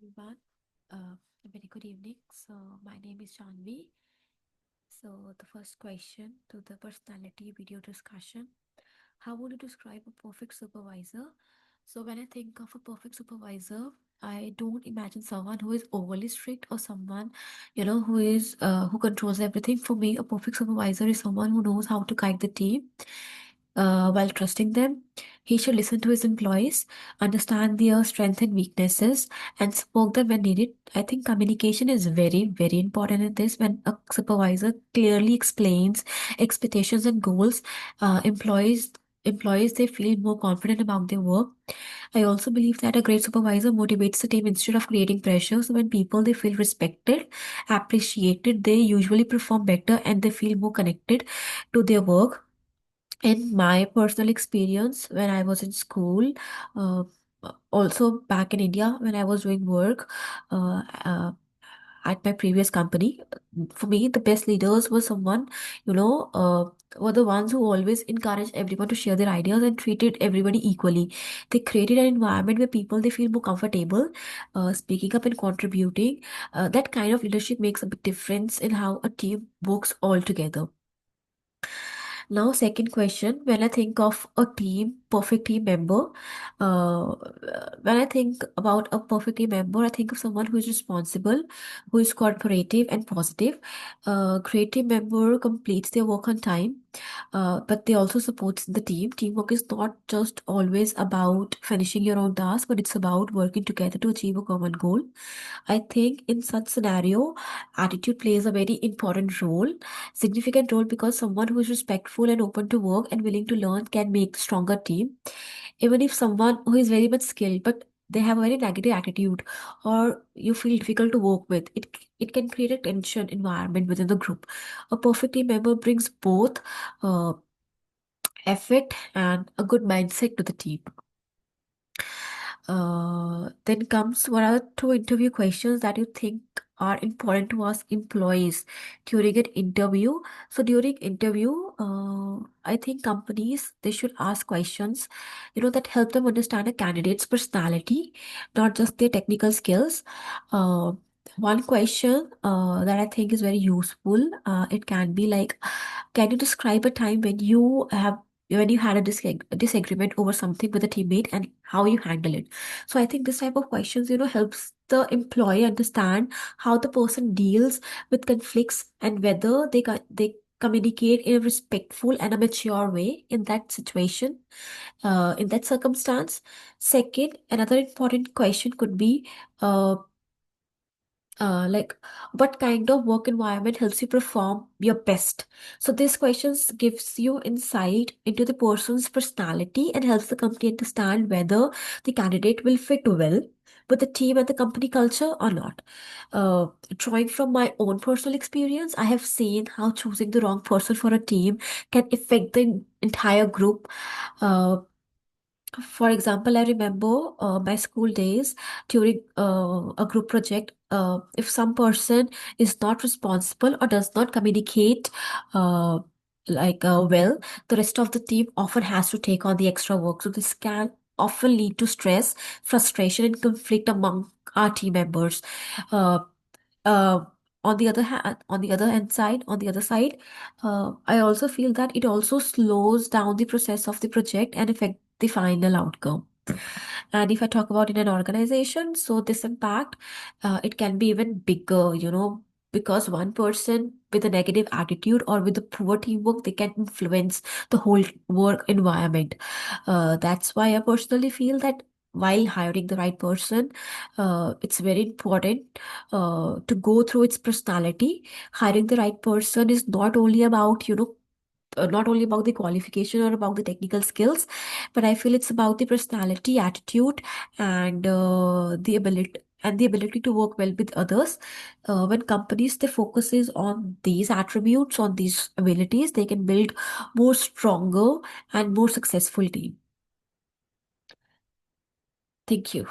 everyone. A very good evening. So, my name is Janvi. So, the first question to the personality video discussion: how would you describe a perfect supervisor? So, when I think of a perfect supervisor, I don't imagine someone who is overly strict or someone, who controls everything. For me, a perfect supervisor is someone who knows how to guide the team while trusting them. He should listen to his employees, understand their strengths and weaknesses, and support them when needed. I think communication is very, very important in this. When a supervisor clearly explains expectations and goals, employees they feel more confident about their work. I also believe that a great supervisor motivates the team instead of creating pressure. So when people they feel respected, appreciated, they usually perform better and they feel more connected to their work. In my personal experience, when I was in school, uh, also back in India, when I was doing work at my previous company, for me, the best leaders were someone, were the ones who always encouraged everyone to share their ideas and treated everybody equally. They created an environment where people they feel more comfortable speaking up and contributing. That kind of leadership makes a big difference in how a team works all together. Now, second question, when I think of a team, perfect team member, uh, when I think about a perfect team member, I think of someone who is responsible, who is cooperative and positive. Great team member completes their work on time, but they also supports the team. Teamwork is not just always about finishing your own task, but it's about working together to achieve a common goal. I think in such scenario, attitude plays a very important role, significant role because someone who is respectful and open to work and willing to learn can make stronger team. Even if someone who is very much skilled but they have a very negative attitude or you feel difficult to work with, it can create a tension environment within the group. A perfect team member brings both uh, effort and a good mindset to the team. Then comes what are the two interview questions that you think are important to ask employees during an interview? So during interview, I think companies they should ask questions, that help them understand a candidate's personality, not just their technical skills. Uh, One question that I think is very useful, it can be like, can you describe a time when you had a disagreement over something with a teammate and how you handle it? So I think this type of questions, helps the employee understand how the person deals with conflicts and whether they communicate in a respectful and a mature way in that situation, in that circumstance. Second, another important question could be, uh, like what kind of work environment helps you perform your best. So these questions gives you insight into the person's personality and helps the company understand whether the candidate will fit well with the team and the company culture or not. uh, Drawing from my own personal experience, I have seen how choosing the wrong person for a team can affect the entire group. uh, for example, I remember my school days during a group project. If some person is not responsible or does not communicate uh, well, the rest of the team often has to take on the extra work. So this can often lead to stress, frustration, and conflict among our team members. Uh, uh, on the other side, I also feel that it also slows down the process of the project and affect the final outcome. And if I talk about in an organization, so this impact, it can be even bigger, because one person with a negative attitude or with a poor teamwork, they can influence the whole work environment. That's why I personally feel that while hiring the right person, it's very important to go through its personality. Hiring the right person is not only about, not only about the qualification or about the technical skills, but I feel it's about the personality, attitude, and the ability to work well with others. When companies they focuses on these attributes, on these abilities, they can build more stronger and more successful team. Thank you.